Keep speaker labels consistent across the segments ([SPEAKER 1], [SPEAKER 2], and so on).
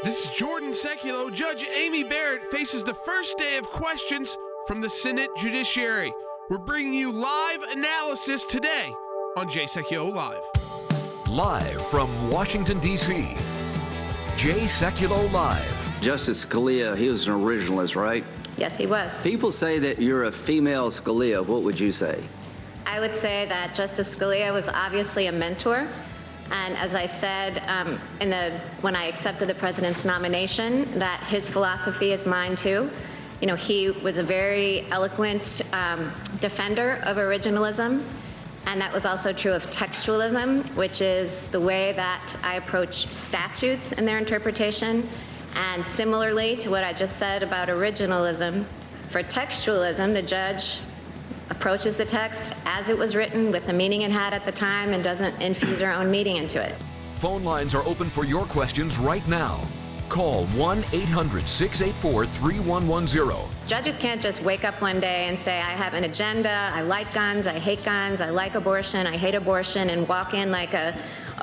[SPEAKER 1] This is Jordan Sekulow. Judge Amy Barrett faces the first day of questions from the Senate Judiciary. We're bringing you live analysis today on Jay Sekulow Live.
[SPEAKER 2] Live from Washington, D.C., Jay Sekulow Live.
[SPEAKER 3] Justice Scalia, he was an originalist, right?
[SPEAKER 4] Yes, he was.
[SPEAKER 3] People say that you're a female Scalia. What would you say?
[SPEAKER 4] I would say that Justice Scalia was obviously a mentor. And as I said when I accepted the president's nomination, that his philosophy is mine too. You know, he was a very eloquent defender of originalism, and that was also true of textualism, which is the way that I approach statutes and their interpretation. And similarly to what I just said about originalism, for textualism, the judge approaches the text as it was written with the meaning it had at the time and doesn't infuse her own meaning into it.
[SPEAKER 2] Phone lines are open for your questions right now. Call 1-800-684-3110.
[SPEAKER 4] Judges can't just wake up one day and say, I have an agenda, I like guns, I hate guns, I like abortion, I hate abortion, and walk in like a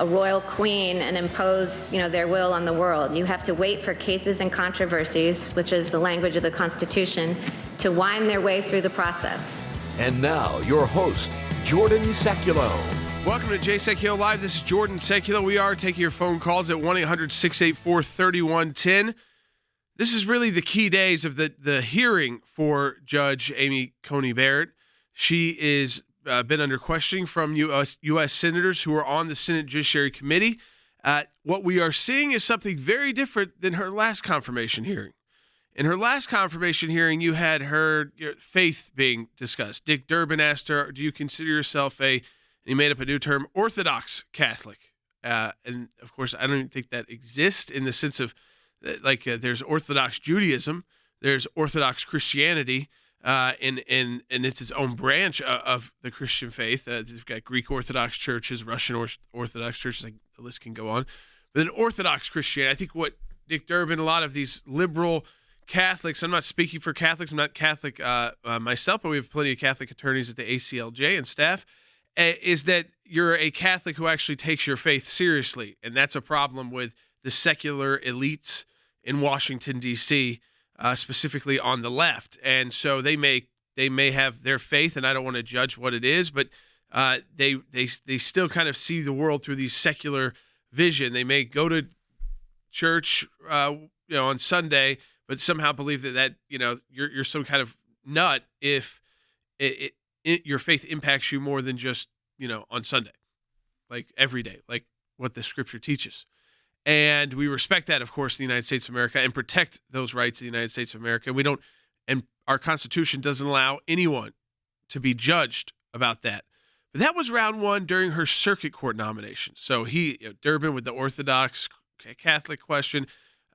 [SPEAKER 4] royal queen and impose, their will on the world. You have to wait for cases and controversies, which is the language of the Constitution, to wind their way through the process.
[SPEAKER 2] And now, your host, Jordan Sekulow.
[SPEAKER 1] Welcome to Jay Sekulow Live. This is Jordan Sekulow. We are taking your phone calls at 1-800-684-3110. This is really the key days of the hearing for Judge Amy Coney Barrett. She is been under questioning from U.S. senators who are on the Senate Judiciary Committee. What we are seeing is something very different than her last confirmation hearing. In her last confirmation hearing, you had her faith being discussed. Dick Durbin asked her, do you consider yourself and he made up a new term, Orthodox Catholic? And, of course, I don't even think that exists in the sense of, there's Orthodox Judaism, there's Orthodox Christianity, and it's its own branch of the Christian faith. They've got Greek Orthodox churches, Russian Orthodox churches, the list can go on. But then Orthodox Christianity, I think what Dick Durbin, a lot of these liberal Catholics, I'm not speaking for Catholics, I'm not Catholic myself, but we have plenty of Catholic attorneys at the ACLJ and staff, is that you're a Catholic who actually takes your faith seriously. And that's a problem with the secular elites in Washington, D.C., specifically on the left. And so they may have their faith, and I don't want to judge what it is, but they still kind of see the world through these secular vision. They may go to church on Sunday, but somehow believe that you're some kind of nut if your faith impacts you more than just on Sunday, like every day, like what the Scripture teaches. And we respect that, of course, in the United States of America, and protect those rights in the United States of America. And our Constitution doesn't allow anyone to be judged about that. But that was round one during her circuit court nomination. So Durbin with the Orthodox Catholic question.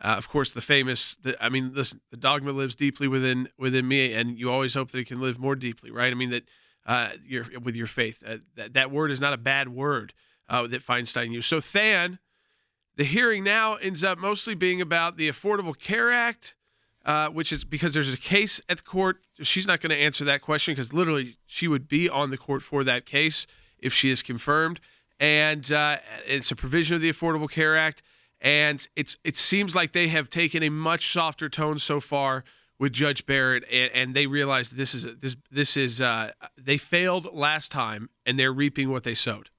[SPEAKER 1] Of course, the famous, listen, the dogma lives deeply within me, and you always hope that it can live more deeply, right? I mean, that with your faith. That word is not a bad word that Feinstein used. So the hearing now ends up mostly being about the Affordable Care Act, which is because there's a case at the court. She's not going to answer that question because literally she would be on the court for that case if she is confirmed. And it's a provision of the Affordable Care Act. And it seems like they have taken a much softer tone so far with Judge Barrett, and they realize that they failed last time, and they're reaping what they sowed.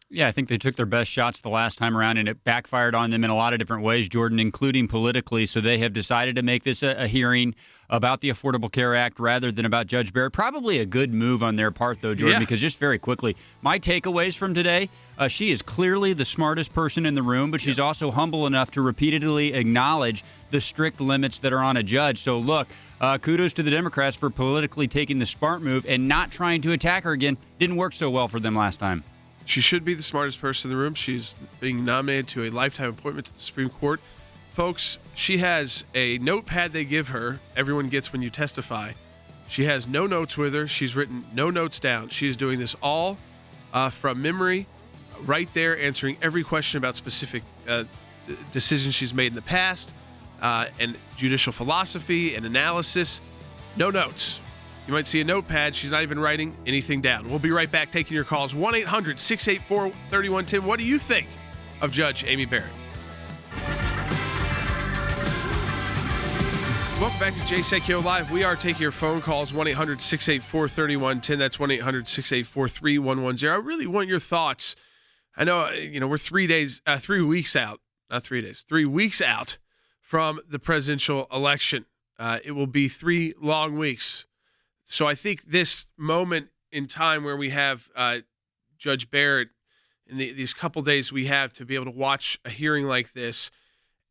[SPEAKER 5] Yeah, I think they took their best shots the last time around, and it backfired on them in a lot of different ways, Jordan, including politically. So they have decided to make this a hearing about the Affordable Care Act rather than about Judge Barrett. Probably a good move on their part, though, Jordan, because just very quickly, my takeaways from today, she is clearly the smartest person in the room, but she's also humble enough to repeatedly acknowledge the strict limits that are on a judge. So, look, kudos to the Democrats for politically taking the smart move and not trying to attack her again. Didn't work so well for them last time.
[SPEAKER 1] She should be the smartest person in the room. She's being nominated to a lifetime appointment to the Supreme Court. Folks, she has a notepad they give her, everyone gets when you testify. She has no notes with her. She's written no notes down. She is doing this all from memory, right there, answering every question about specific decisions she's made in the past, and judicial philosophy and analysis. No notes. You might see a notepad. She's not even writing anything down. We'll be right back taking your calls. 1-800-684-3110. What do you think of Judge Amy Barrett? Welcome back to Jay Sekulow Live. We are taking your phone calls, 1-800-684-3110. That's 1-800-684-3110. I really want your thoughts. I know, we're 3 weeks out, not 3 days, 3 weeks out from the presidential election. It will be 3 long weeks. So I think this moment in time where we have Judge Barrett in these couple days we have to be able to watch a hearing like this,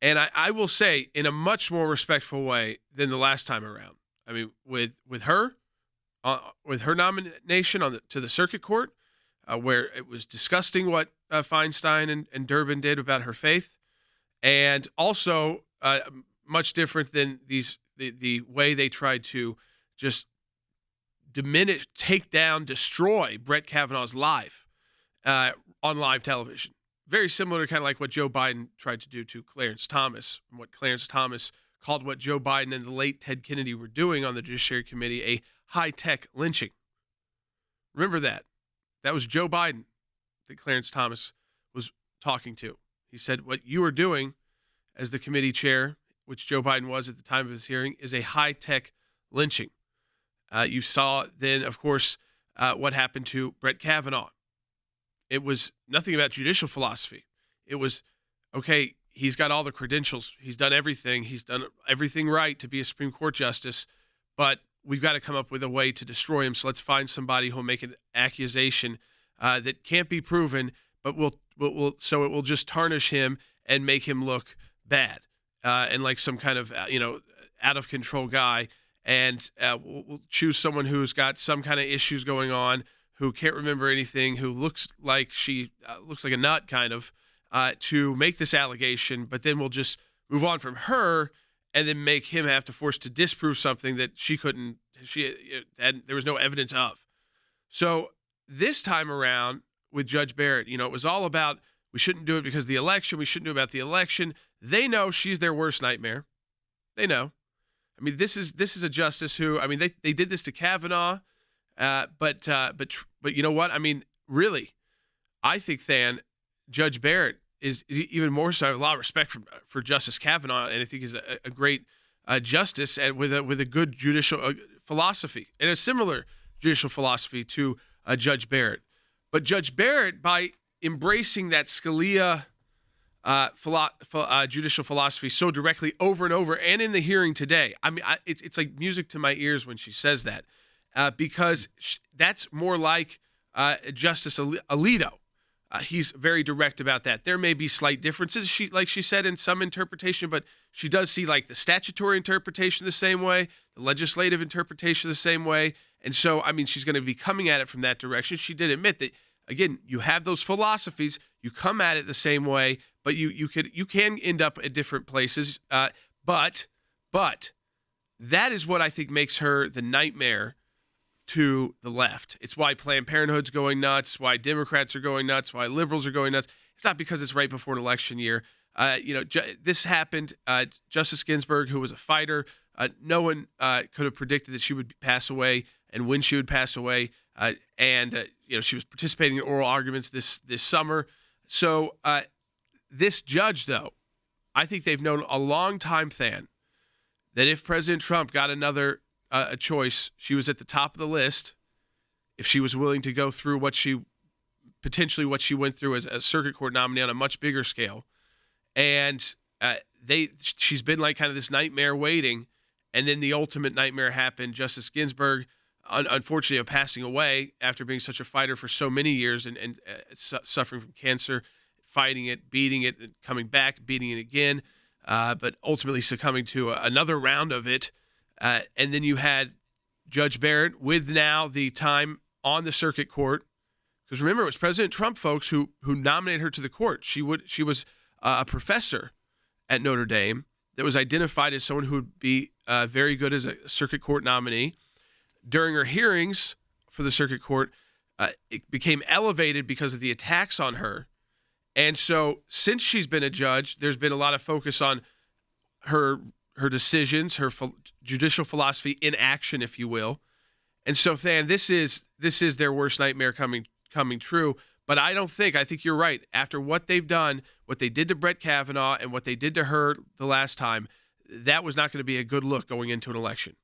[SPEAKER 1] and I will say in a much more respectful way than the last time around. I mean, with her nomination to the circuit court, where it was disgusting what Feinstein and Durbin did about her faith, and also much different than the way they tried to just diminish, take down, destroy Brett Kavanaugh's life on live television. Very similar to kind of like what Joe Biden tried to do to Clarence Thomas, and what Clarence Thomas called what Joe Biden and the late Ted Kennedy were doing on the Judiciary Committee a high-tech lynching. Remember that. That was Joe Biden that Clarence Thomas was talking to. He said, what you are doing as the committee chair, which Joe Biden was at the time of his hearing, is a high-tech lynching. You saw then, of course, what happened to Brett Kavanaugh. It was nothing about judicial philosophy. It was, okay, he's got all the credentials. He's done everything. He's done everything right to be a Supreme Court justice, but we've got to come up with a way to destroy him. So let's find somebody who'll make an accusation that can't be proven, but so it will just tarnish him and make him look bad and like some kind of out of control guy. And we'll choose someone who's got some kind of issues going on, who can't remember anything, who looks like looks like a nut kind of, to make this allegation, but then we'll just move on from her and then make him have to force to disprove something that there was no evidence of. So this time around with Judge Barrett, it was all about we shouldn't do it because of the election. We shouldn't do it about the election. They know she's their worst nightmare. They know. I mean, this is a justice who, I mean, they did this to Kavanaugh, but you know what? I mean, really, I think Judge Barrett is even more so. I have a lot of respect for Justice Kavanaugh, and I think he's a great justice and with a good judicial philosophy and a similar judicial philosophy to Judge Barrett. But Judge Barrett, by embracing that Scalia judicial philosophy so directly over and over, and in the hearing today, I mean, it's like music to my ears when she says that, because that's more like Justice Alito. He's very direct about that. There may be slight differences, like she said, in some interpretation, but she does see like the statutory interpretation the same way, the legislative interpretation the same way. And so, I mean, she's going to be coming at it from that direction. She did admit that, again, you have those philosophies, you come at it the same way, but you can end up at different places. But that is what I think makes her the nightmare to the left. It's why Planned Parenthood's going nuts, why Democrats are going nuts, why liberals are going nuts. It's not because it's right before an election year. This happened. Justice Ginsburg, who was a fighter, no one could have predicted that she would pass away and when she would pass away. She was participating in oral arguments this summer. So this judge, though, I think they've known a long time, that if President Trump got another a choice, she was at the top of the list if she was willing to go through what she went through as a circuit court nominee on a much bigger scale. And she's been like kind of this nightmare waiting, and then the ultimate nightmare happened. Justice Ginsburg, unfortunately, passing away after being such a fighter for so many years and suffering from cancer, fighting it, beating it, and coming back, beating it again, but ultimately succumbing to another round of it. And then you had Judge Barrett with now the time on the circuit court, because remember, it was President Trump, folks, who nominated her to the court. She was a professor at Notre Dame that was identified as someone who would be very good as a circuit court nominee. During her hearings for the circuit court, it became elevated because of the attacks on her. And so since she's been a judge, there's been a lot of focus on her decisions, her judicial philosophy in action, if you will. And so, this is their worst nightmare coming true. But I think you're right. After what they've done, what they did to Brett Kavanaugh and what they did to her the last time, that was not going to be a good look going into an election.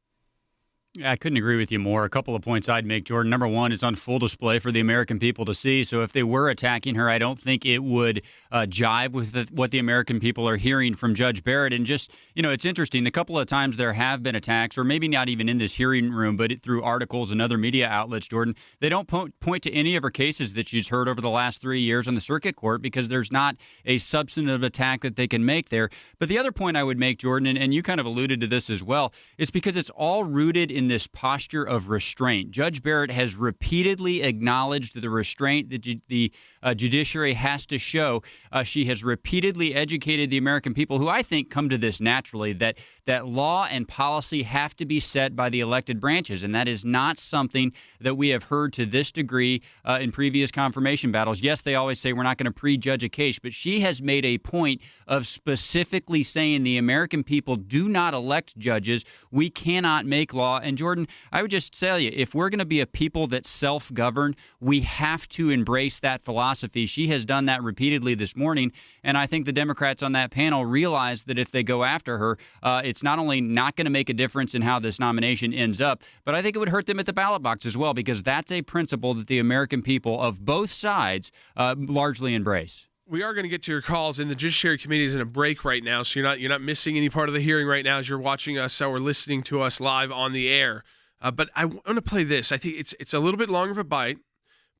[SPEAKER 5] I couldn't agree with you more. A couple of points I'd make, Jordan. Number one, it's on full display for the American people to see. So if they were attacking her, I don't think it would jive with what the American people are hearing from Judge Barrett. And just, it's interesting. The couple of times there have been attacks, or maybe not even in this hearing room, but through articles and other media outlets, Jordan, they don't point to any of her cases that she's heard over the last 3 years on the circuit court because there's not a substantive attack that they can make there. But the other point I would make, Jordan, and you kind of alluded to this as well, it's because it's all rooted in this posture of restraint. Judge Barrett has repeatedly acknowledged the restraint that the judiciary has to show. She has repeatedly educated the American people, who I think come to this naturally, that law and policy have to be set by the elected branches, and that is not something that we have heard to this degree in previous confirmation battles. Yes, they always say we're not going to prejudge a case, but she has made a point of specifically saying the American people do not elect judges. We cannot make law. And Jordan, I would just tell you, if we're going to be a people that self-govern, we have to embrace that philosophy. She has done that repeatedly this morning, and I think the Democrats on that panel realize that if they go after her, it's not only not going to make a difference in how this nomination ends up, but I think it would hurt them at the ballot box as well, because that's a principle that the American people of both sides largely embrace.
[SPEAKER 1] We are going to get to your calls, and the Judiciary Committee is in a break right now, so you're not missing any part of the hearing right now as you're watching us or listening to us live on the air. But I want to play this. I think it's a little bit longer of a bite,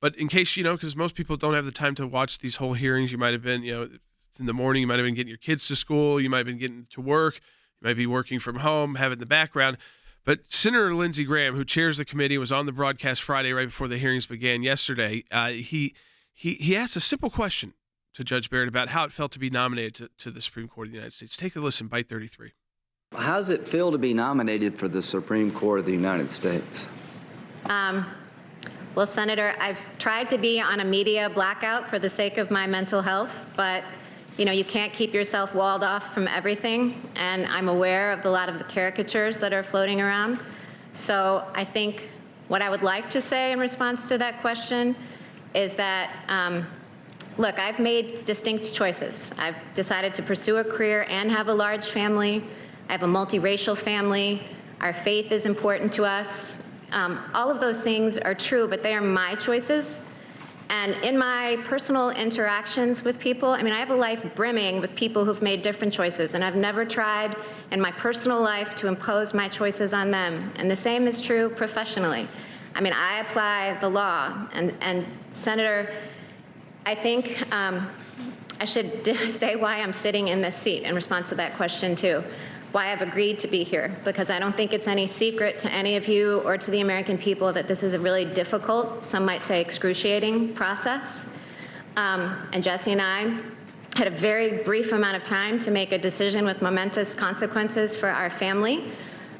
[SPEAKER 1] but in case because most people don't have the time to watch these whole hearings. You might have been, it's in the morning. You might have been getting your kids to school. You might have been getting to work. You might be working from home, have it in the background. But Senator Lindsey Graham, who chairs the committee, was on the broadcast Friday right before the hearings began yesterday. He asked a simple question to Judge Barrett about how it felt to be nominated to the Supreme Court of the United States. Take a listen, bite 33.
[SPEAKER 3] How does it feel to be nominated for the Supreme Court of the United States?
[SPEAKER 4] Well, Senator, I've tried to be on a media blackout for the sake of my mental health, but you can't keep yourself walled off from everything, and I'm aware of a lot of the caricatures that are floating around. So I think what I would like to say in response to that question is that look, I've made distinct choices. I've decided to pursue a career and have a large family. I have a multiracial family. Our faith is important to us. All of those things are true, but they are my choices. And in my personal interactions with people, I have a life brimming with people who've made different choices, and I've never tried in my personal life to impose my choices on them. And the same is true professionally. I apply the law, and Senator, I think I should say why I'm sitting in this seat in response to that question, too. Why I've agreed to be here, because I don't think it's any secret to any of you or to the American people that this is a really difficult, some might say excruciating process. And Jesse and I had a very brief amount of time to make a decision with momentous consequences for our family.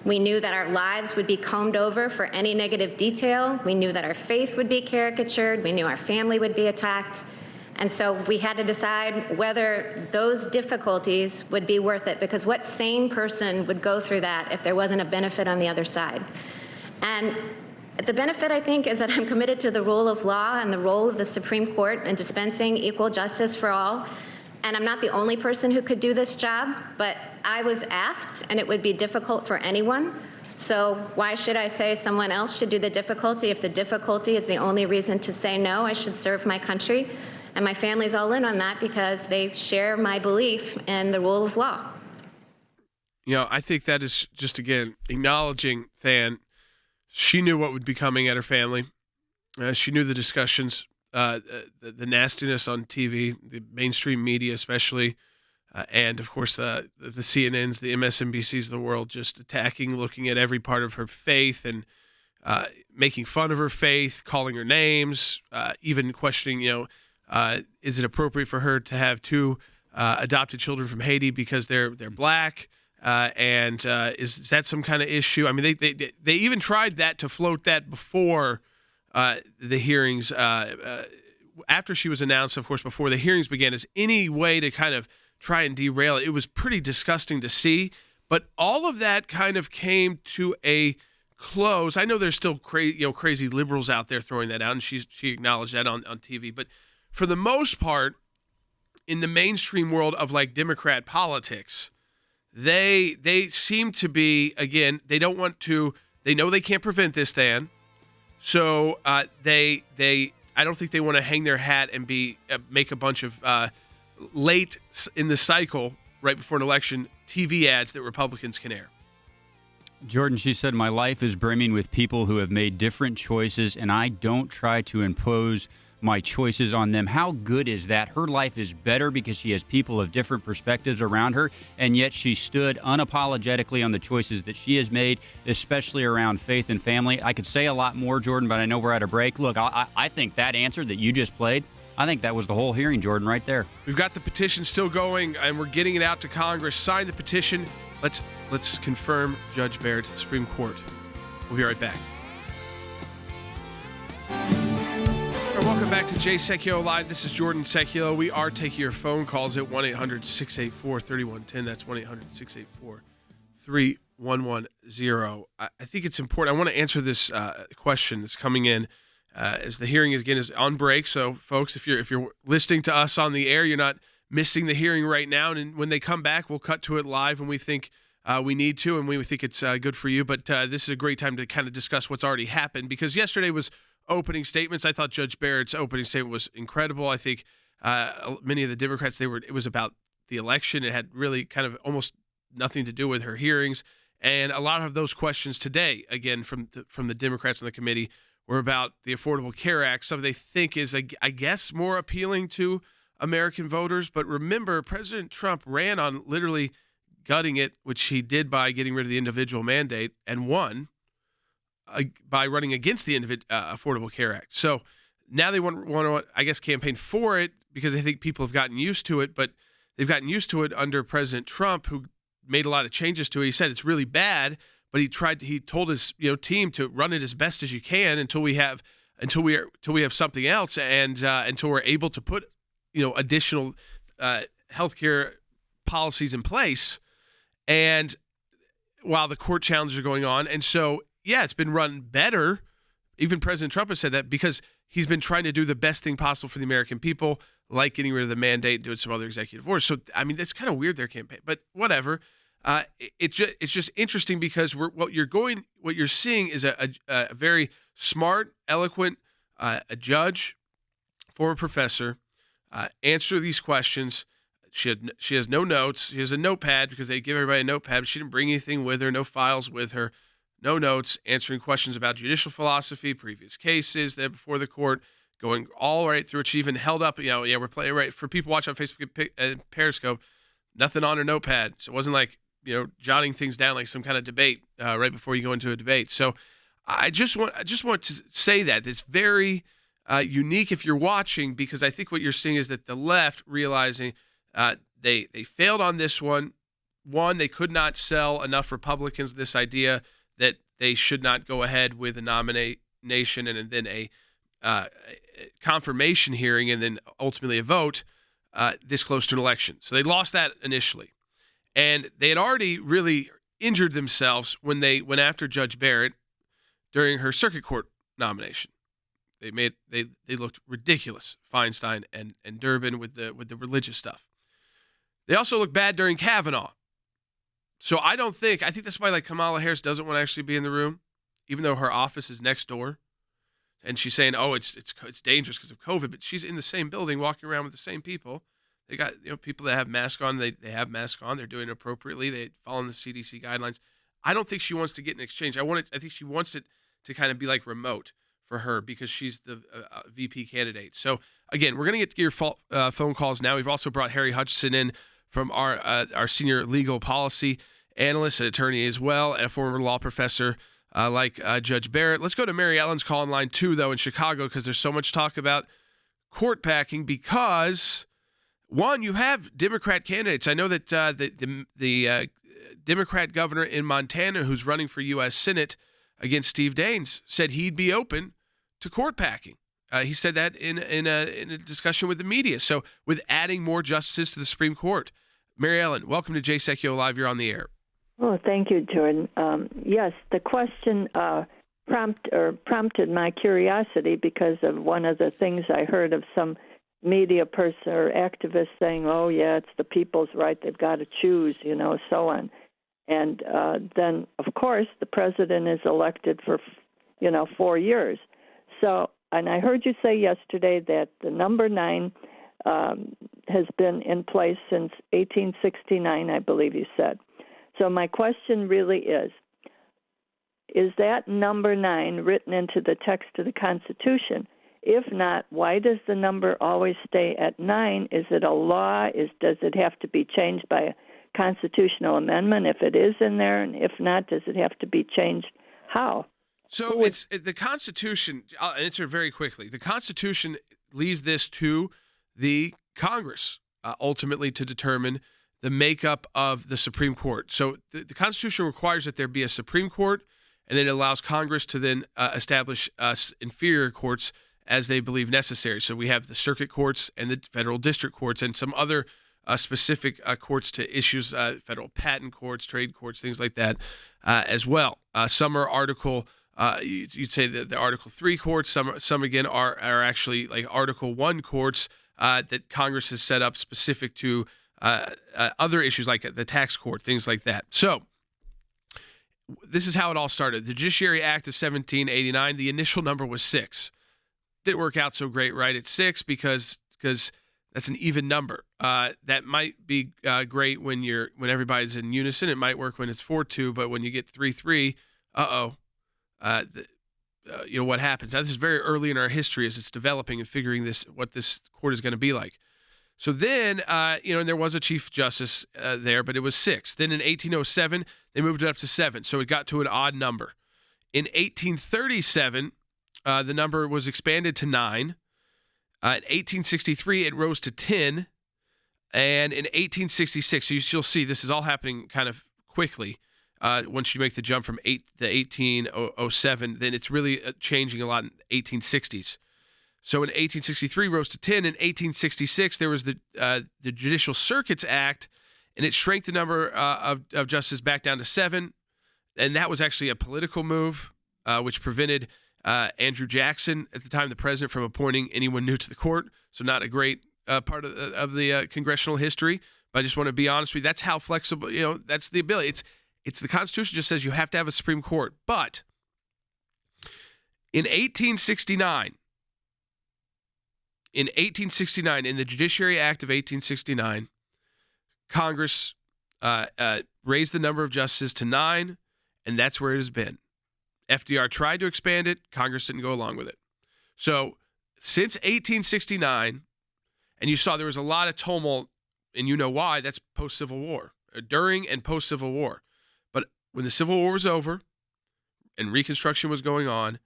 [SPEAKER 4] We knew that our lives would be combed over for any negative detail. We knew that our faith would be caricatured. We knew our family would be attacked. And so we had to decide whether those difficulties would be worth it, because what sane person would go through that if there wasn't a benefit on the other side? And the benefit, I think, is that I'm committed to the rule of law and the role of the Supreme Court in dispensing equal justice for all. And I'm not the only person who could do this job, but I was asked, and it would be difficult for anyone. So why should I say someone else should do the difficulty? If the difficulty is the only reason to say no, I should serve my country. And my family's all in on that because they share my belief in the rule of law.
[SPEAKER 1] I think that is just, again, acknowledging Than. She knew what would be coming at her family. She knew the discussions, the nastiness on TV, the mainstream media especially, and, of course, the CNNs, the MSNBCs of the world just attacking, looking at every part of her faith and making fun of her faith, calling her names, even questioning, is it appropriate for her to have two adopted children from Haiti because they're black? And is that some kind of issue? They even tried to float that before the hearings. After she was announced, of course, before the hearings began, as any way to kind of try and derail it. It was pretty disgusting to see. But all of that kind of came to a close. I know there's still crazy liberals out there throwing that out, and she acknowledged that on TV. But for the most part, in the mainstream world of Democrat politics, they seem to be, again, they don't want to. They know they can't prevent this, Dan. So they I don't think they want to hang their hat and make a bunch of late in the cycle, right before an election, TV ads that Republicans can air.
[SPEAKER 5] Jordan, she said, my life is brimming with people who have made different choices, and I don't try to impose my choices on them. How good is that? Her life is better because she has people of different perspectives around her, and yet she stood unapologetically on the choices that she has made, especially around faith and family. I could say a lot more, Jordan, but I know we're at a break. Look, I think that answer that you just played, I think that was the whole hearing, Jordan, right there.
[SPEAKER 1] We've got the petition still going, and we're getting it out to Congress. Sign the petition. Let's confirm Judge Barrett to the Supreme Court. We'll be right back. Welcome back to Jay Sekulow Live. This is Jordan Sekulow. We are taking your phone calls at 1-800-684-3110. That's 1-800-684-3110. I think it's important. I want to answer this question that's coming in as the hearing is on break. So, folks, if you're listening to us on the air, you're not missing the hearing right now. And when they come back, we'll cut to it live when we think we need to, and we think it's good for you. But this is a great time to kind of discuss what's already happened, because yesterday was opening statements. I thought Judge Barrett's opening statement was incredible. I think many of the Democrats, it was about the election. It had really kind of almost nothing to do with her hearings. And a lot of those questions today, again, from the Democrats on the committee, were about the Affordable Care Act, something they think is, I guess, more appealing to American voters. But remember, President Trump ran on literally gutting it, which he did by getting rid of the individual mandate, and won by running against the Affordable Care Act. So now they want to, I guess, campaign for it because I think people have gotten used to it, but they've gotten used to it under President Trump, who made a lot of changes to it. He said it's really bad, but he told his team to run it as best as you can until we have something else, and until we're able to put additional healthcare policies in place, and while the court challenges are going on. And so, yeah, it's been run better. Even President Trump has said that, because he's been trying to do the best thing possible for the American people, like getting rid of the mandate and doing some other executive orders. So, I mean, that's kind of weird, their campaign, but whatever. It's just interesting because what you're seeing is a very smart, eloquent a judge, former professor, answer these questions. She has no notes. She has a notepad because they give everybody a notepad. But she didn't bring anything with her, no files with her, no notes, answering questions about judicial philosophy, previous cases that before the court, going all right through it. She even held up, we're playing right for people watching on Facebook and Periscope, nothing on her notepad. So it wasn't like, jotting things down like some kind of debate right before you go into a debate. So I just want to say that it's very unique if you're watching, because I think what you're seeing is that the left realizing they failed on this one. One, they could not sell enough Republicans this idea that they should not go ahead with a nomination and then a confirmation hearing and then ultimately a vote this close to an election. So they lost that initially. And they had already really injured themselves when they went after Judge Barrett during her circuit court nomination. They looked ridiculous, Feinstein and Durbin with the religious stuff. They also looked bad during Kavanaugh. So I think that's why like Kamala Harris doesn't want to actually be in the room, even though her office is next door. And she's saying, oh, it's dangerous because of COVID, but she's in the same building walking around with the same people. They got people that have masks on. They have masks on. They're doing it appropriately. They follow the CDC guidelines. I don't think she wants to get an exchange. I think she wants it to kind of be like remote for her because she's the VP candidate. So again, we're going to get to your phone calls now. We've also brought Harry Hutchison in from our senior legal policy analyst and attorney as well, and a former law professor like Judge Barrett. Let's go to Mary Ellen's call in line 2, though, in Chicago, because there's so much talk about court packing because, one, you have Democrat candidates. I know that the Democrat governor in Montana who's running for U.S. Senate against Steve Daines said he'd be open to court packing. He said that in a discussion with the media. So with adding more justices to the Supreme Court. Mary Ellen, welcome to Jay Sekulow Live. You're on the air.
[SPEAKER 6] Oh, thank you, Jordan. Yes, the question prompted my curiosity because of one of the things I heard of some media person or activist saying, oh, yeah, it's the people's right, they've got to choose, so on. And then, of course, the president is elected for, 4 years. So, and I heard you say yesterday that the number 9 has been in place since 1869, I believe you said. So my question really is that number 9 written into the text of the Constitution? If not, why does the number always stay at 9? Is it a law? Does it have to be changed by a constitutional amendment if it is in there? And if not, does it have to be changed? How?
[SPEAKER 1] So it's the Constitution. I'll answer very quickly. The Constitution leaves this to the Congress ultimately to determine the makeup of the Supreme Court. So the Constitution requires that there be a Supreme Court, and then it allows Congress to then establish inferior courts as they believe necessary. So we have the circuit courts and the federal district courts and some other specific courts to issues, federal patent courts, trade courts, things like that as well. Some are Article, you'd say the Article 3 courts. Some again are actually like Article 1 courts that Congress has set up specific to other issues like the tax court, things like that. So this is how it all started. The Judiciary Act of 1789, the initial number was 6. Didn't work out so great, right? It's 6 because that's an even number. That might be great when everybody's in unison. It might work when it's 4-2, but when you get 3-3, what happens? Now, this is very early in our history as it's developing and figuring what this court is going to be like. So then, and there was a Chief Justice there, but it was 6. Then in 1807, they moved it up to 7, so it got to an odd number. In 1837, the number was expanded to 9. In 1863, it rose to 10. And in 1866, you'll see this is all happening kind of quickly. Once you make the jump from 1807, then it's really changing a lot in 1860s. So in 1863, rose to 10. In 1866, there was the Judicial Circuits Act, and it shrank the number of justices back down to 7. And that was actually a political move, which prevented Andrew Jackson, at the time the president, from appointing anyone new to the court. So not a great part of the congressional history. But I just want to be honest with you. That's how flexible, that's the ability. It's the Constitution just says you have to have a Supreme Court. But in 1869, in the Judiciary Act of 1869, Congress raised the number of justices to 9, and that's where it has been. FDR tried to expand it. Congress didn't go along with it. So since 1869, and you saw there was a lot of tumult, and you know why, that's post-Civil War, during and post-Civil War. But when the Civil War was over and Reconstruction was going on,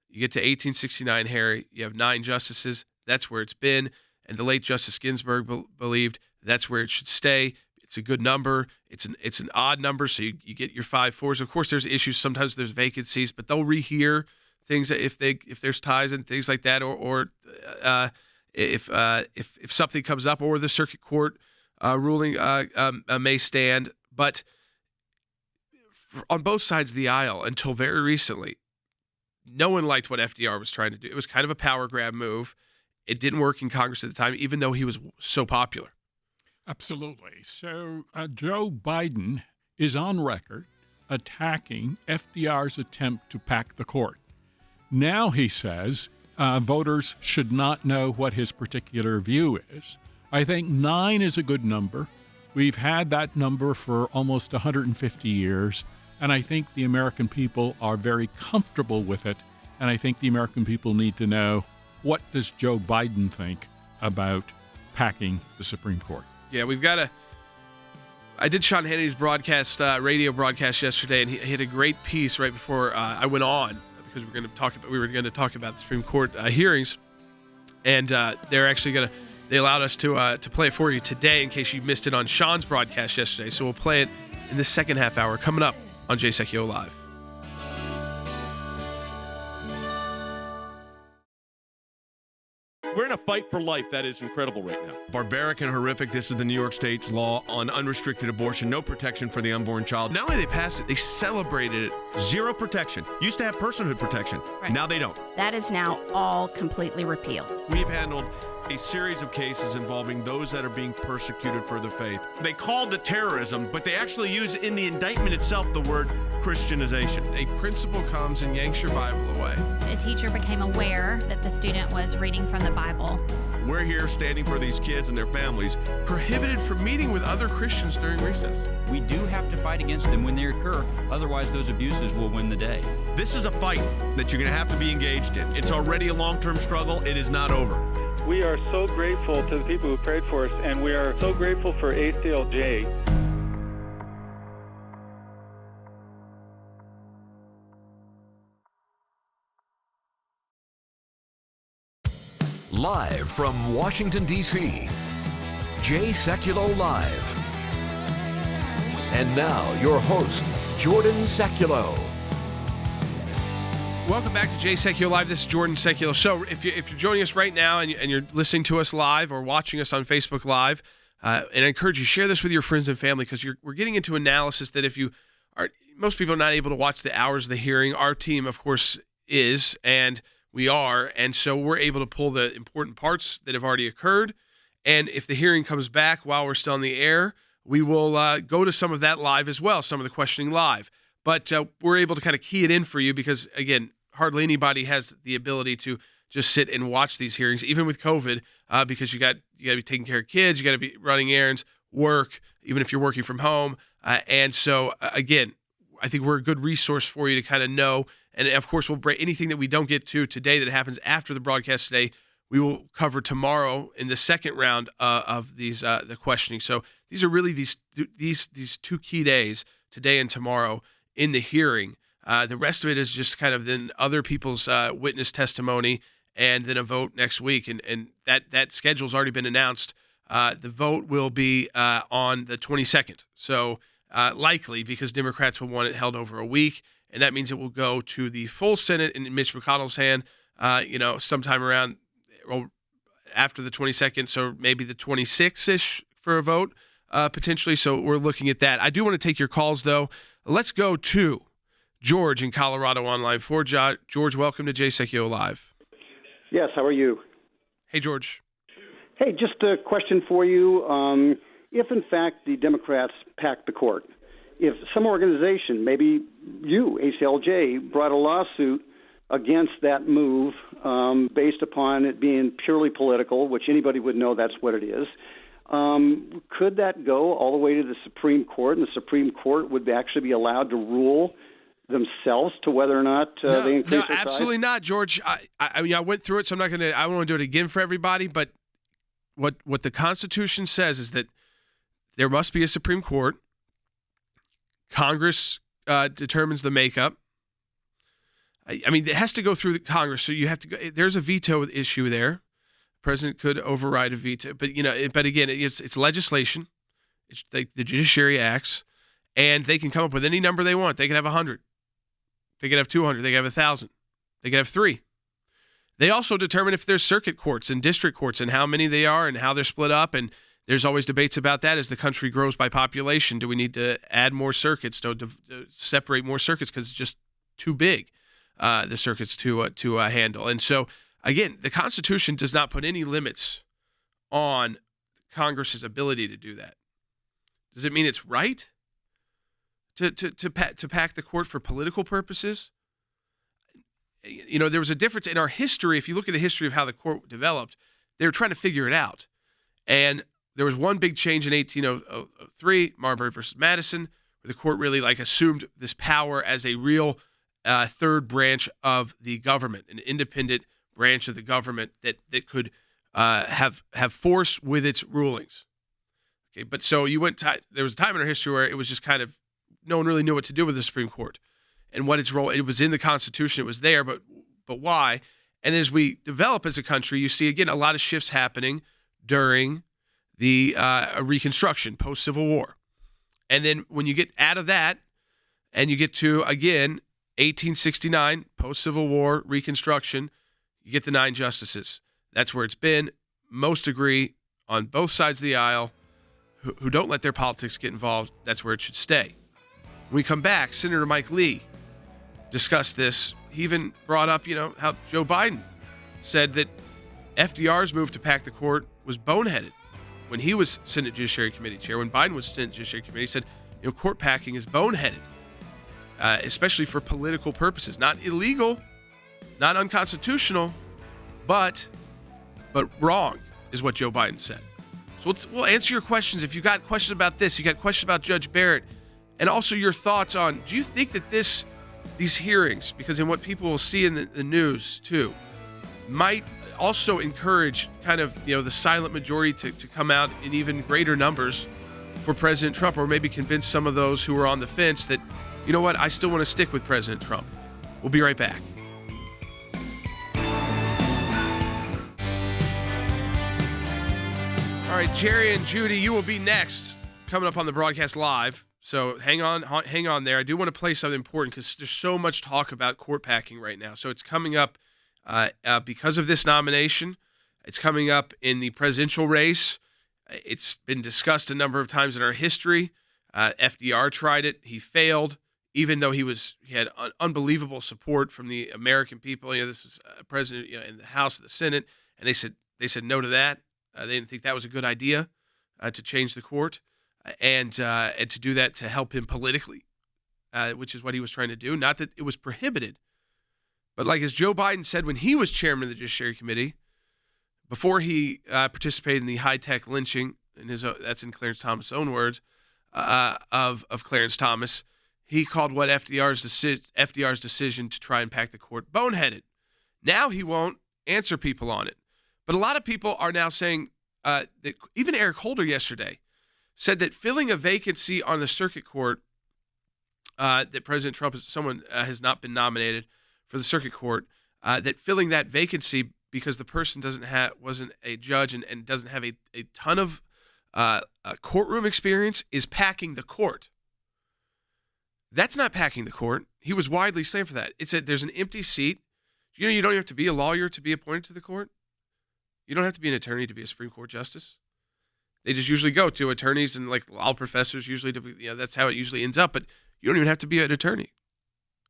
[SPEAKER 1] you get to 1869, Harry, you have 9 justices. That's where it's been. And the late Justice Ginsburg believed that's where it should stay. It's a good number. It's an odd number, so you get your 5-4s. Of course, there's issues. Sometimes there's vacancies, but they'll rehear things if there's ties and things like that, or if something comes up, or the circuit court ruling may stand. But on both sides of the aisle, until very recently, no one liked what FDR was trying to do. It was kind of a power grab move. It didn't work in Congress at the time, even though he was so popular.
[SPEAKER 7] Absolutely. So Joe Biden is on record attacking FDR's attempt to pack the court. Now he says voters should not know what his particular view is. I think 9 is a good number. We've had that number for almost 150 years, and I think the American people are very comfortable with it, and I think the American people need to know, what does Joe Biden think about packing the Supreme Court?
[SPEAKER 1] Yeah, I did Sean Hannity's radio broadcast yesterday, and he had a great piece right before I went on, because we were going to talk about the Supreme Court hearings, and they allowed us to play it for you today in case you missed it on Sean's broadcast yesterday. So we'll play it in the second half hour coming up on Jay Sekulow Live.
[SPEAKER 8] We're in a fight for life that is incredible right now.
[SPEAKER 9] Barbaric and horrific. This is the New York State's law on unrestricted abortion. No protection for the unborn child.
[SPEAKER 1] Not only they passed it, they celebrated it.
[SPEAKER 8] Zero protection. Used to have personhood protection.
[SPEAKER 10] Right.
[SPEAKER 8] Now they don't.
[SPEAKER 10] That is now all completely repealed.
[SPEAKER 9] We've handled a series of cases involving those that are being persecuted for their faith. They called it terrorism, but they actually use in the indictment itself the word Christianization.
[SPEAKER 1] A principal comes and yanks your Bible away.
[SPEAKER 10] A teacher became aware that the student was reading from the Bible.
[SPEAKER 9] We're here standing for these kids and their families.
[SPEAKER 1] Prohibited from meeting with other Christians during recess.
[SPEAKER 5] We do have to fight against them when they occur. Otherwise, those abuses will win the day.
[SPEAKER 9] This is a fight that you're going to have to be engaged in. It's already a long-term struggle. It is not over.
[SPEAKER 11] We are so grateful to the people who prayed for us, and we are so grateful for ACLJ.
[SPEAKER 2] Live from Washington, D.C., Jay Sekulow Live. And now, your host, Jordan Sekulow.
[SPEAKER 1] Welcome back to Jay Sekulow Live. This is Jordan Sekulow. So if you're joining us right now and you're listening to us live or watching us on Facebook Live, and I encourage you, share this with your friends and family, because we're getting into analysis that if you are, most people are not able to watch the hours of the hearing. Our team, of course, is, and we are, and so we're able to pull the important parts that have already occurred. And if the hearing comes back while we're still on the air, we will go to some of that live as well, some of the questioning live. But we're able to kind of key it in for you because, again, hardly anybody has the ability to just sit and watch these hearings, even with COVID, because you got to be taking care of kids, you got to be running errands, work, even if you're working from home. And so, again, I think we're a good resource for you to kind of know. And, of course, we'll break anything that we don't get to today that happens after the broadcast today. We will cover tomorrow in the second round of these the questioning. So these are really these two key days, today and tomorrow, in the hearing. The rest of it is just kind of then other people's witness testimony and then a vote next week. And that schedule's already been announced. The vote will be on the 22nd. So likely, because Democrats will want it held over a week. And that means it will go to the full Senate in Mitch McConnell's hand, sometime around after the 22nd. So maybe the 26th-ish for a vote, potentially. So we're looking at that. I do want to take your calls, though. Let's go to George in Colorado on line 4. George, welcome to Jay Sekulow Live.
[SPEAKER 12] Yes, how are you?
[SPEAKER 1] Hey, George.
[SPEAKER 12] Hey, just a question for you. If, in fact, the Democrats packed the court, if some organization, maybe you, ACLJ, brought a lawsuit against that move based upon it being purely political, which anybody would know that's what it is, could that go all the way to the Supreme Court, and the Supreme Court would actually be allowed to rule themselves to whether or not they increase their size?
[SPEAKER 1] Absolutely not, George. I mean, I went through it, so I don't want to do it again for everybody, but what the Constitution says is that there must be a Supreme Court. Congress determines the makeup. I mean, it has to go through the Congress, so you have to go. There's a veto issue there. The president could override a veto, but again, it's legislation. It's the Judiciary Acts, and they can come up with any number they want. They can have 100. They could have 200. They could have 1,000. They could have 3. They also determine if there's circuit courts and district courts and how many they are and how they're split up. And there's always debates about that as the country grows by population. Do we need to add more circuits, to separate more circuits because it's just too big, the circuits to handle? And so, again, the Constitution does not put any limits on Congress's ability to do that. Does it mean it's right to pack the court for political purposes? There was a difference in our history. If you look at the history of how the court developed, they were trying to figure it out. And there was one big change in 1803, Marbury versus Madison, where the court really assumed this power as a real third branch of the government, an independent branch of the government that could have force with its rulings. Okay, but so there was a time in our history where it was just kind of no one really knew what to do with the Supreme Court and what its role. It was in the Constitution, it was there, but why? And as we develop as a country, you see again a lot of shifts happening during the Reconstruction, post-Civil War. And then when you get out of that and you get to, again, 1869, post-Civil War, Reconstruction, you get the 9 justices. That's where it's been. Most agree on both sides of the aisle who don't let their politics get involved. That's where it should stay. When we come back, Senator Mike Lee discussed this. He even brought up, how Joe Biden said that FDR's move to pack the court was boneheaded. When he was Senate Judiciary Committee chair, when Biden was Senate Judiciary Committee, he said, court packing is boneheaded, especially for political purposes. Not illegal, not unconstitutional, but wrong is what Joe Biden said. So we'll answer your questions. If you got questions about this, you got questions about Judge Barrett, and also your thoughts on, do you think that these hearings, because in what people will see in the news too, might also encourage kind of, the silent majority to come out in even greater numbers for President Trump, or maybe convince some of those who are on the fence that, you know what, I still want to stick with President Trump. We'll be right back. All right, Jerry and Judy, you will be next, coming up on the broadcast live. So hang on there. I do want to play something important because there's so much talk about court packing right now. So it's coming up because of this nomination. It's coming up in the presidential race. It's been discussed a number of times in our history. FDR tried it. He failed, even though he had unbelievable support from the American people. This was a president in the House and the Senate, and they said no to that. They didn't think that was a good idea to change the court and to do that to help him politically, which is what he was trying to do. Not that it was prohibited, but like as Joe Biden said when he was chairman of the Judiciary Committee, before he participated in the high-tech lynching, that's in Clarence Thomas' own words, of Clarence Thomas, he called what FDR's decision to try and pack the court boneheaded. Now he won't answer people on it. But a lot of people are now saying that even Eric Holder yesterday said that filling a vacancy on the circuit court, that President Trump has not been nominated for the circuit court, that filling that vacancy because the person wasn't a judge and doesn't have a ton of courtroom experience is packing the court. That's not packing the court. He was widely slammed for that. There's an empty seat. You don't have to be a lawyer to be appointed to the court. You don't have to be an attorney to be a Supreme Court justice. They just usually go to attorneys and like law professors usually that's how it usually ends up. But you don't even have to be an attorney.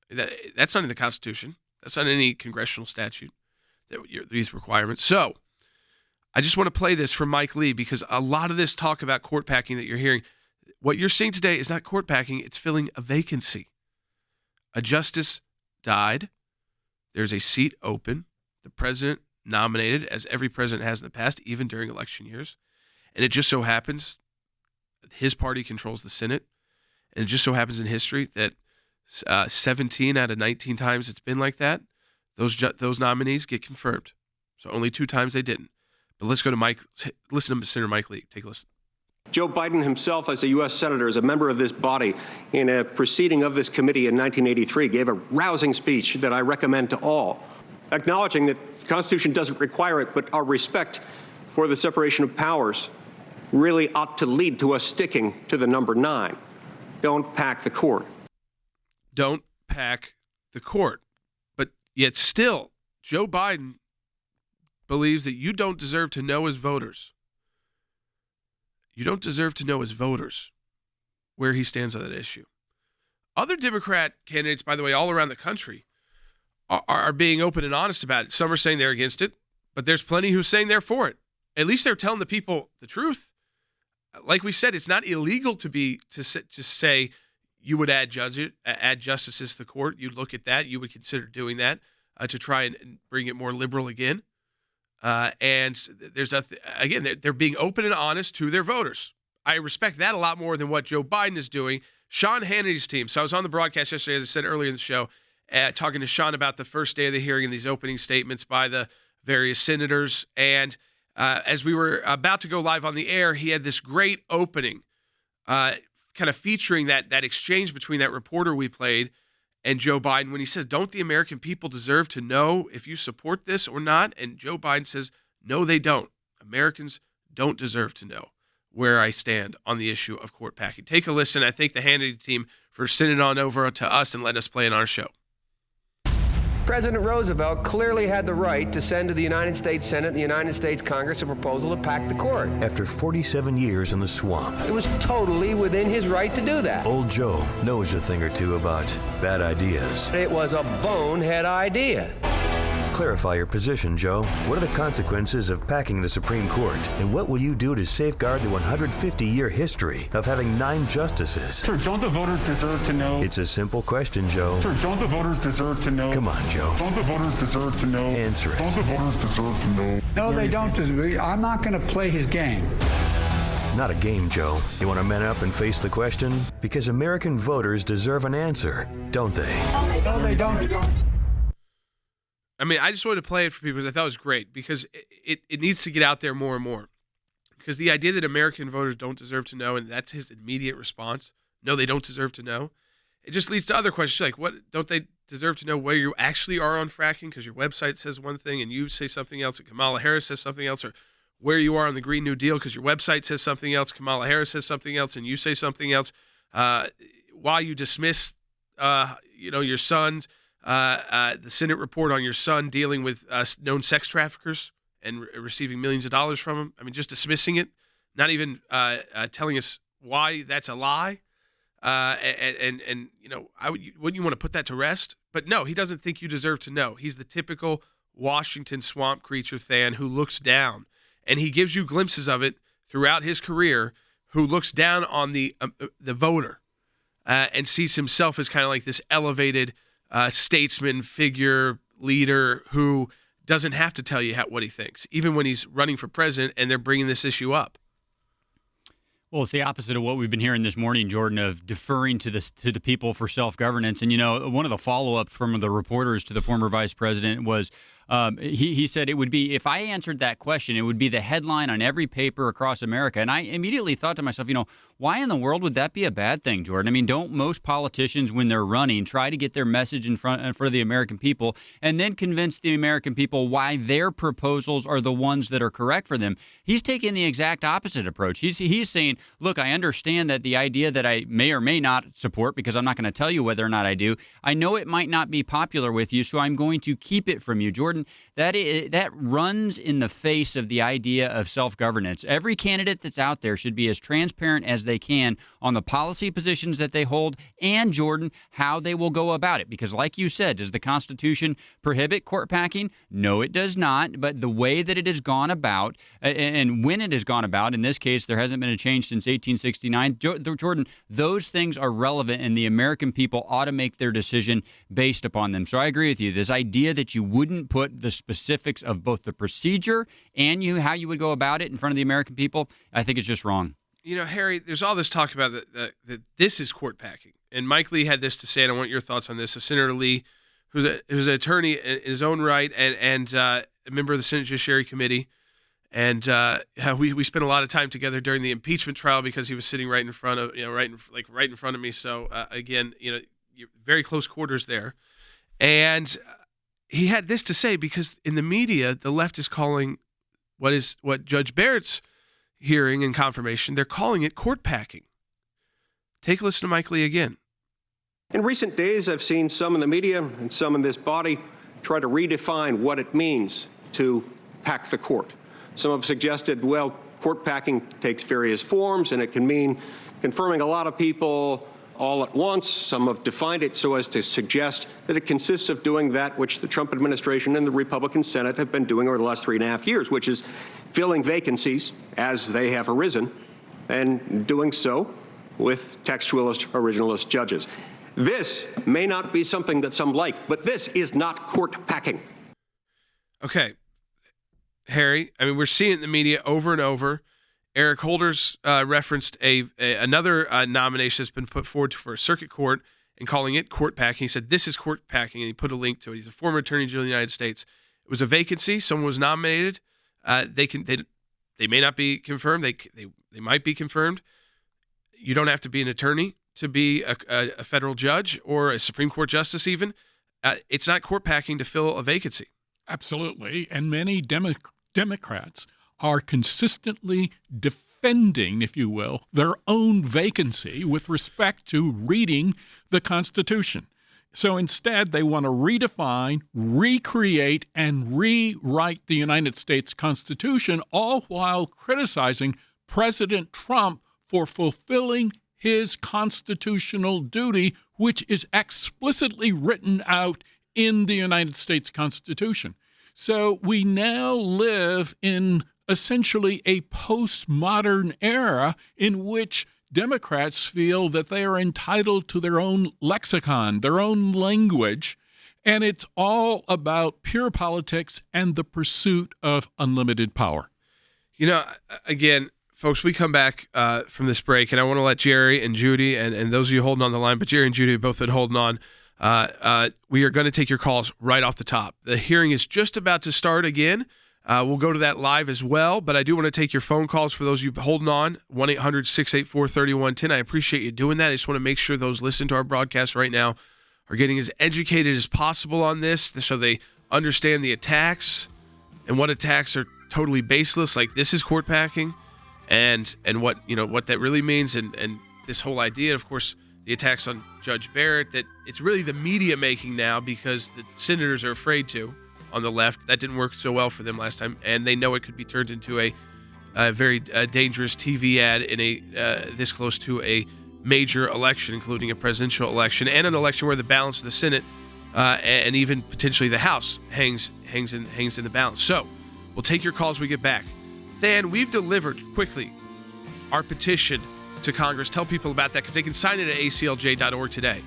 [SPEAKER 1] That's not in the Constitution. That's not in any congressional statute, these requirements. So I just want to play this from Mike Lee because a lot of this talk about court packing that you're hearing, what you're seeing today is not court packing, it's filling a vacancy. A justice died. There's a seat open. The president nominated, as every president has in the past, even during election years. And it just so happens his party controls the Senate. And it just so happens in history that 17 out of 19 times it's been like that, those nominees get confirmed. So only 2 times they didn't. But let's go to listen to Senator Mike Lee. Take a listen.
[SPEAKER 13] Joe Biden himself, as a U.S. Senator, as a member of this body, in a proceeding of this committee in 1983, gave a rousing speech that I recommend to all, acknowledging that the Constitution doesn't require it, but our respect for the separation of powers really ought to lead to us sticking to the number 9. Don't pack the court.
[SPEAKER 1] Don't pack the court. But yet still, Joe Biden believes that you don't deserve to know as voters. You don't deserve to know as voters where he stands on that issue. Other Democrat candidates, by the way, all around the country are being open and honest about it. Some are saying they're against it, but there's plenty who's saying they're for it. At least they're telling the people the truth. Like we said, it's not illegal to say you would add justices to the court. You'd look at that. You would consider doing that to try and bring it more liberal again. And there's again, they're being open and honest to their voters. I respect that a lot more than what Joe Biden is doing. Sean Hannity's team. So I was on the broadcast yesterday, as I said earlier in the show, talking to Sean about the first day of the hearing and these opening statements by the various senators. And as we were about to go live on the air, he had this great opening, kind of featuring that exchange between that reporter we played and Joe Biden when he says, don't the American people deserve to know if you support this or not? And Joe Biden says, no, they don't. Americans don't deserve to know where I stand on the issue of court packing. Take a listen. I thank the Hannity team for sending it on over to us and letting us play in our show.
[SPEAKER 14] President Roosevelt clearly had the right to send to the United States Senate and the United States Congress a proposal to pack the court.
[SPEAKER 15] After 47 years in the swamp,
[SPEAKER 14] it was totally within his right to do that.
[SPEAKER 15] Old Joe knows a thing or two about bad ideas.
[SPEAKER 14] It was a bonehead idea.
[SPEAKER 15] Clarify your position, Joe. What are the consequences of packing the Supreme Court? And what will you do to safeguard the 150-year history of having 9 justices?
[SPEAKER 16] Sir, don't the voters deserve to know?
[SPEAKER 15] It's a simple question, Joe.
[SPEAKER 16] Sir, don't the voters deserve to know?
[SPEAKER 15] Come on, Joe.
[SPEAKER 16] Don't the voters deserve to know?
[SPEAKER 15] Answer it.
[SPEAKER 16] Don't the voters deserve to know?
[SPEAKER 17] No, they don't deserve. I'm not going to play his game.
[SPEAKER 15] Not a game, Joe. You want to man up and face the question? Because American voters deserve an answer, don't they?
[SPEAKER 17] No, they don't.
[SPEAKER 1] I mean, I just wanted to play it for people because I thought it was great because it needs to get out there more and more. Because the idea that American voters don't deserve to know, and that's his immediate response, no, they don't deserve to know, it just leads to other questions like, what don't they deserve to know where you actually are on fracking because your website says one thing and you say something else and Kamala Harris says something else, or where you are on the Green New Deal because your website says something else, Kamala Harris says something else, and you say something else, while you dismiss, your son's, the Senate report on your son dealing with known sex traffickers and receiving millions of dollars from them. I mean, just dismissing it, not even telling us why that's a lie. Wouldn't you want to put that to rest? But no, he doesn't think you deserve to know. He's the typical Washington swamp creature fan who looks down, and he gives you glimpses of it throughout his career, who looks down on the voter and sees himself as kind of like this elevated statesman figure, leader who doesn't have to tell you what he thinks, even when he's running for president and they're bringing this issue up.
[SPEAKER 5] Well, it's the opposite of what we've been hearing this morning, Jordan, of deferring to the people for self-governance. And, one of the follow-ups from the reporters to the former vice president was he said it would be, if I answered that question, it would be the headline on every paper across America. And I immediately thought to myself, why in the world would that be a bad thing, Jordan? I mean, don't most politicians, when they're running, try to get their message in front of the American people and then convince the American people why their proposals are the ones that are correct for them? He's taking the exact opposite approach. He's saying, look, I understand that the idea that I may or may not support, because I'm not going to tell you whether or not I do, I know it might not be popular with you, so I'm going to keep it from you. Jordan, that runs in the face of the idea of self-governance. Every candidate that's out there should be as transparent as they can on the policy positions that they hold and, Jordan, how they will go about it. Because like you said, does the Constitution prohibit court packing? No, it does not. But the way that it has gone about and when it has gone about, in this case, there hasn't been a change since 1869. Jordan, those things are relevant and the American people ought to make their decision based upon them. So I agree with you. This idea that you wouldn't put the specifics of both the procedure and how you would go about it in front of the American people, I think it's just wrong.
[SPEAKER 1] Harry, there's all this talk about that this is court packing. And Mike Lee had this to say, and I want your thoughts on this. So Senator Lee, who's an attorney in his own right and a member of the Senate Judiciary Committee, and we spent a lot of time together during the impeachment trial because he was sitting right in front of right in front of me. So again, you're very close quarters there, and he had this to say because in the media, the left is calling what Judge Barrett's hearing and confirmation, they're calling it court packing. Take a listen to Mike Lee again.
[SPEAKER 13] In recent days, I've seen some in the media and some in this body try to redefine what it means to pack the court. Some have suggested, well, court packing takes various forms and it can mean confirming a lot of people all at once. Some have defined it so as to suggest that it consists of doing that which the Trump administration and the Republican Senate have been doing over the last 3.5 years, which is filling vacancies as they have arisen and doing so with textualist, originalist judges. This may not be something that some like, but this is not court packing.
[SPEAKER 1] Okay, Harry, I mean, we're seeing it in the media over and over. Eric Holder's referenced another nomination that's been put forward for a circuit court and calling it court packing. He said, this is court packing, and he put a link to it. He's a former Attorney General of the United States. It was a vacancy. Someone was nominated. They may not be confirmed. They might be confirmed. You don't have to be an attorney to be a federal judge or a Supreme Court justice even. It's not court packing to fill a vacancy.
[SPEAKER 7] Absolutely. And many Democrats are consistently defending, if you will, their own vacancy with respect to reading the Constitution. So instead, they want to redefine, recreate, and rewrite the United States Constitution, all while criticizing President Trump for fulfilling his constitutional duty, which is explicitly written out in the United States Constitution. So we now live in essentially a postmodern era in which Democrats feel that they are entitled to their own lexicon, their own language, and it's all about pure politics and the pursuit of unlimited power.
[SPEAKER 1] You know, again, folks, we come back from this break, and I want to let Jerry and Judy and those of you holding on the line, but Jerry and Judy have both been holding on. We are going to take your calls right off the top. The hearing is just about to start again. We'll go to that live as well, but I do want to take your phone calls for those of you holding on, 1-800-684-3110. I appreciate you doing that. I just want to make sure those listening to our broadcast right now are getting as educated as possible on this so they understand the attacks and what attacks are totally baseless, like this is court packing, and what that really means, and this whole idea, of course, the attacks on Judge Barrett, that it's really the media making now because the senators are afraid to on the left. That didn't work so well for them last time, and they know it could be turned into a very dangerous TV ad in this close to a major election, including a presidential election and an election where the balance of the Senate and even potentially the House hangs in the balance. So we'll take your calls when we get back. Than, we've delivered quickly our petition to Congress. Tell people about that because they can sign it at aclj.org today.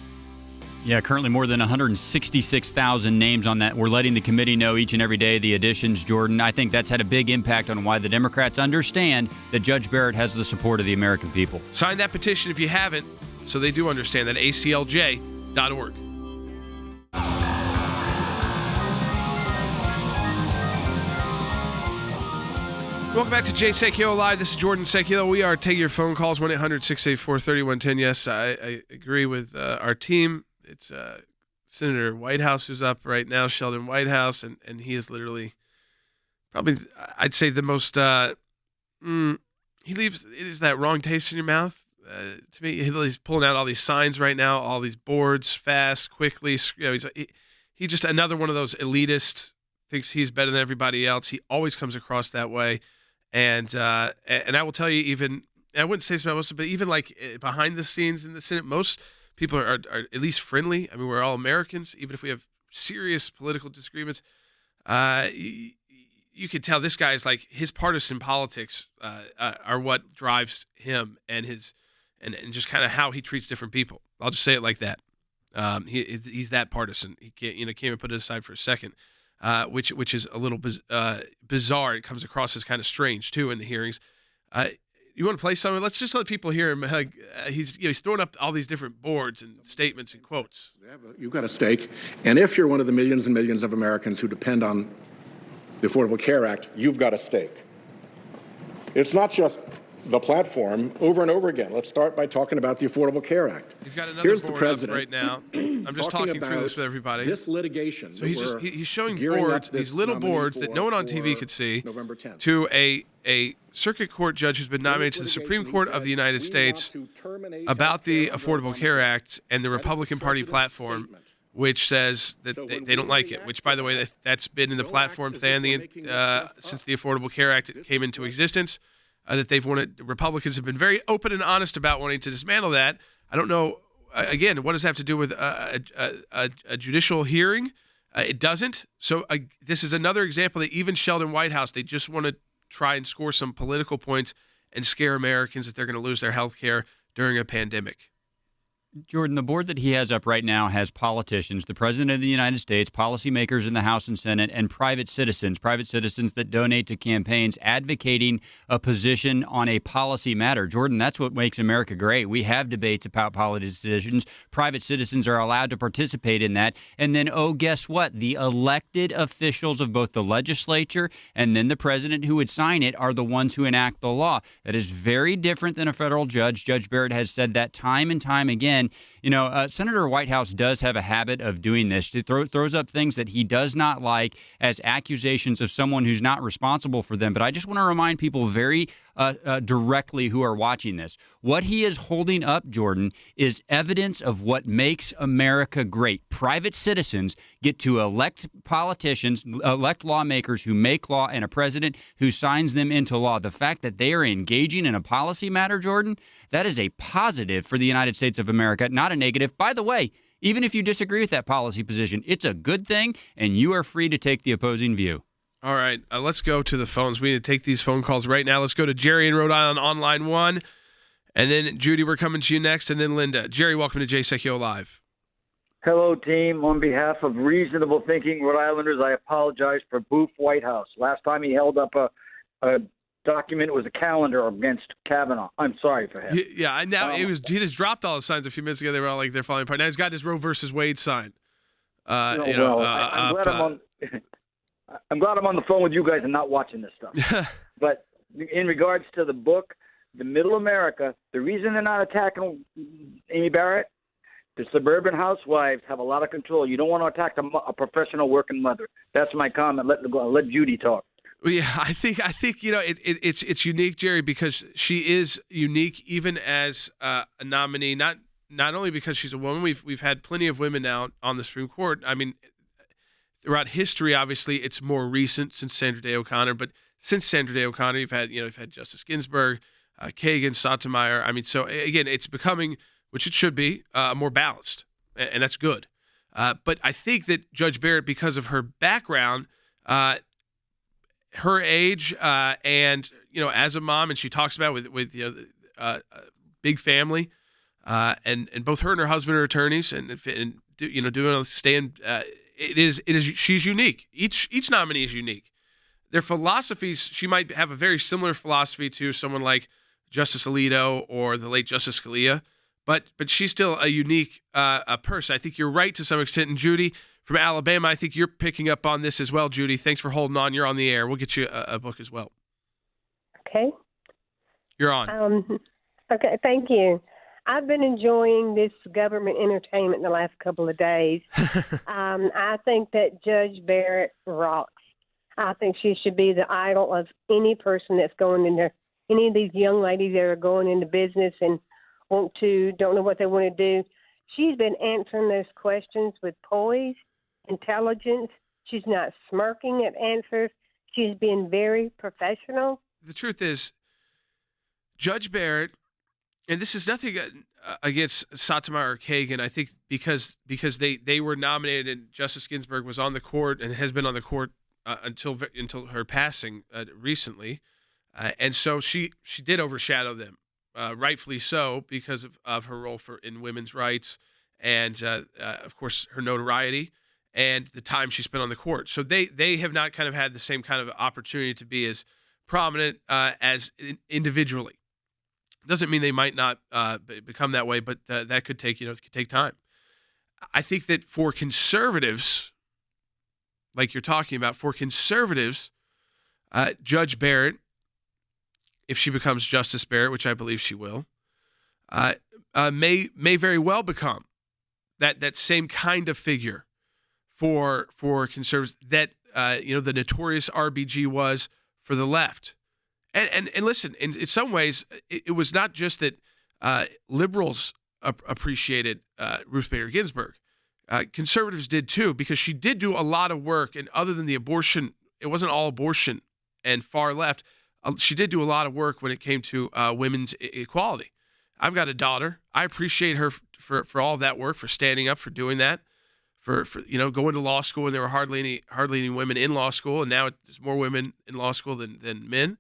[SPEAKER 5] Yeah, currently more than 166,000 names on that. We're letting the committee know each and every day the additions, Jordan. I think that's had a big impact on why the Democrats understand that Judge Barrett has the support of the American people.
[SPEAKER 1] Sign that petition if you haven't, so they do understand that, aclj.org. Welcome back to Jay Sekulow Live. This is Jordan Sekulow. We are taking your phone calls, 1-800-684-3110. Yes, I agree with our team. It's Senator Whitehouse who's up right now, Sheldon Whitehouse, and he is literally probably, I'd say, the most, he leaves, it is that wrong taste in your mouth. To me, he's pulling out all these signs right now, all these boards, fast, quickly. He's just another one of those elitists, thinks he's better than everybody else. He always comes across that way. And I will tell you, even, I wouldn't say so most, but even like behind the scenes in the Senate, most people are at least friendly. I mean, we're all Americans, even if we have serious political disagreements. You can tell this guy is like, his partisan politics are what drives him and his and just kind of how he treats different people. I'll just say it like that. He's that partisan. He can't even put it aside for a second. Which is a little bizarre. It comes across as kind of strange too in the hearings. You want to play something? Let's just let people hear him. He's throwing up all these different boards and statements and quotes.
[SPEAKER 18] You've got a stake, and if you're one of the millions and millions of Americans who depend on the Affordable Care Act, you've got a stake. It's not just the platform over and over again. Let's start by talking about the Affordable Care Act.
[SPEAKER 1] He's got another
[SPEAKER 18] Here's
[SPEAKER 1] board
[SPEAKER 18] the president
[SPEAKER 1] up right now. I'm just talking through this with everybody.
[SPEAKER 18] This litigation.
[SPEAKER 1] So he's showing boards, these little boards that no one on TV could see, to a circuit court judge who's been nominated to the Supreme Court of the United States about the Affordable Care Act and the Republican Party platform, which says that they don't like it. Which, by the way, that's been in the platform since the Affordable Care Act came into existence. That they've wanted. Republicans have been very open and honest about wanting to dismantle that. I don't know. Again, what does that have to do with a judicial hearing? It doesn't. So this is another example that even Sheldon Whitehouse, they just want to try and score some political points and scare Americans that they're going to lose their health care during a pandemic.
[SPEAKER 5] Jordan, the board that he has up right now has politicians, the President of the United States, policymakers in the House and Senate, and private citizens that donate to campaigns advocating a position on a policy matter. Jordan, that's what makes America great. We have debates about policy decisions. Private citizens are allowed to participate in that. And then, guess what? The elected officials of both the legislature and then the president who would sign it are the ones who enact the law. That is very different than a federal judge. Judge Barrett has said that time and time again. Senator Whitehouse does have a habit of doing this. He throws up things that he does not like as accusations of someone who's not responsible for them. But I just want to remind people very directly who are watching this. What he is holding up, Jordan, is evidence of what makes America great. Private citizens get to elect politicians, elect lawmakers who make law, and a president who signs them into law. The fact that they are engaging in a policy matter, Jordan, that is a positive for the United States of America, not a negative. By the way, Even if you disagree with that policy position, it's a good thing, and you are free to take the opposing view.
[SPEAKER 1] All right, let's go to the phones. We need to take these phone calls right now. Let's go to Jerry in Rhode Island on line 1. And then, Judy, we're coming to you next. And then Linda. Jerry, welcome to Jay Sekulow Live.
[SPEAKER 19] Hello, team. On behalf of reasonable thinking Rhode Islanders, I apologize for Boof Whitehouse. Last time he held up a document, it was a calendar against Kavanaugh. I'm sorry for him.
[SPEAKER 1] Yeah, and now he just dropped all the signs a few minutes ago. They were all like they're falling apart. Now he's got his Roe versus Wade sign.
[SPEAKER 19] I'm glad I'm on the phone with you guys and not watching this stuff. But in regards to the book, The Middle America, the reason they're not attacking Amy Barrett, the suburban housewives have a lot of control. You don't want to attack a professional working mother. That's my comment. Let Judy talk.
[SPEAKER 1] Well, yeah, I think it's unique, Jerry, because she is unique even as a nominee. Not only because she's a woman. We've had plenty of women now on the Supreme Court. I mean, throughout history, obviously, it's more recent since Sandra Day O'Connor. But since Sandra Day O'Connor, you've had Justice Ginsburg, Kagan, Sotomayor. I mean, so again, it's becoming, which it should be, more balanced, and that's good. But I think that Judge Barrett, because of her background, her age, and as a mom, and she talks about with big family, and both her and her husband are attorneys, and doing stand. It is she's unique. Each nominee is unique. Their philosophies, she might have a very similar philosophy to someone like Justice Alito or the late Justice Scalia, but she's still a unique person. I think you're right to some extent. And Judy from Alabama, I think you're picking up on this as well, Judy. Thanks for holding on. You're on the air. We'll get you a book as well.
[SPEAKER 20] Okay.
[SPEAKER 1] You're on.
[SPEAKER 20] Okay, thank you. I've been enjoying this government entertainment the last couple of days. I think that Judge Barrett rocks. I think she should be the idol of any person that's going in there. Any of these young ladies that are going into business and don't know what they want to do. She's been answering those questions with poise, intelligence. She's not smirking at answers. She's been very professional.
[SPEAKER 1] The truth is, Judge Barrett, and this is nothing against Sotomayor or Kagan, I think because they were nominated and Justice Ginsburg was on the court and has been on the court until her passing recently, and so she did overshadow them, rightfully so, because of her role in women's rights and of course her notoriety and the time she spent on the court. So they have not kind of had the same kind of opportunity to be as prominent as individually. Doesn't mean they might not become that way, but that could take time. I think that for conservatives, like you're talking about, Judge Barrett, if she becomes Justice Barrett, which I believe she will, may very well become that same kind of figure for conservatives that the notorious RBG was for the left. And listen, in some ways, it was not just that liberals appreciated Ruth Bader Ginsburg. Conservatives did too, because she did do a lot of work. And other than the abortion, it wasn't all abortion and far left. She did do a lot of work when it came to women's equality. I've got a daughter. I appreciate her for all of that work, for standing up, for doing that, for going to law school when there were hardly any women in law school, and now there's more women in law school than men.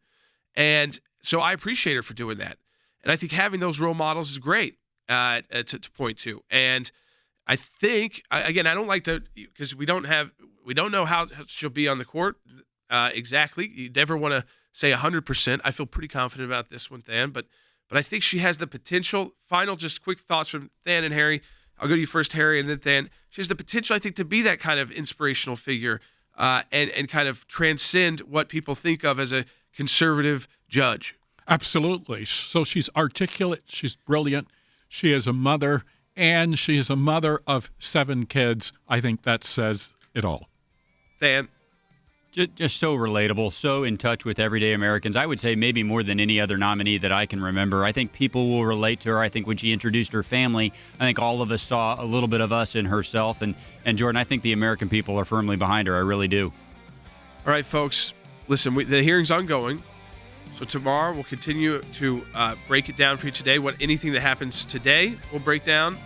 [SPEAKER 1] And so I appreciate her for doing that. And I think having those role models is great to point to. And I think, again, I don't like to, because we don't know how she'll be on the court exactly. You never want to say 100%. I feel pretty confident about this one, Than, but I think she has the potential. Final, just quick thoughts from Than and Harry. I'll go to you first, Harry, and then Than. She has the potential, I think, to be that kind of inspirational figure and kind of transcend what people think of as a conservative judge.
[SPEAKER 7] Absolutely. So she's articulate, she's brilliant, she is a mother, and she is a mother of 7 kids. I think that says it all.
[SPEAKER 1] Than?
[SPEAKER 5] Just so relatable, so in touch with everyday Americans. I would say maybe more than any other nominee that I can remember. I think people will relate to her. I think when she introduced her family, I think all of us saw a little bit of us in herself. And Jordan, I think the American people are firmly behind her. I really do.
[SPEAKER 1] All right, folks. Listen, the hearing's ongoing. So tomorrow we'll continue to break it down for you today. Anything that happens today, we'll break down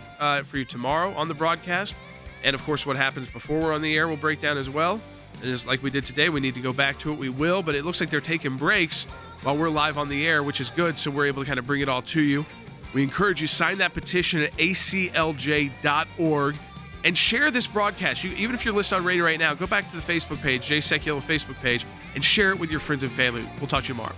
[SPEAKER 1] for you tomorrow on the broadcast. And, of course, what happens before we're on the air we'll break down as well. And just like we did today, we need to go back to it. We will, but it looks like they're taking breaks while we're live on the air, which is good, so we're able to kind of bring it all to you. We encourage you, sign that petition at aclj.org and share this broadcast. Even if you're listening on radio right now, go back to the Facebook page, Jay Sekulow Facebook page, and share it with your friends and family. We'll talk to you tomorrow.